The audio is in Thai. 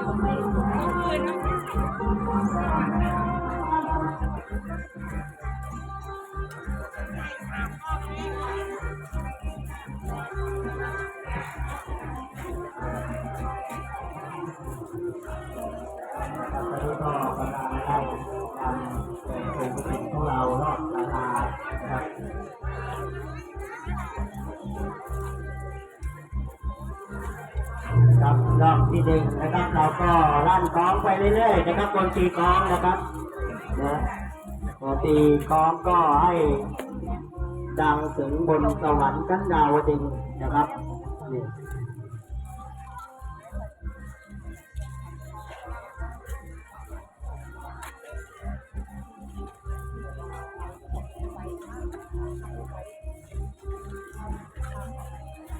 ของเรารอบราคานะครับครับรอบที่หนึ่งนะครับเราก็ลั่นกลองไปเรื่อยๆนะครับคนตีกลองนะครับนะตีกลองก็ให้ดังถึงบนสวรรค์ชั้นดาวดึงส์นะครับนี่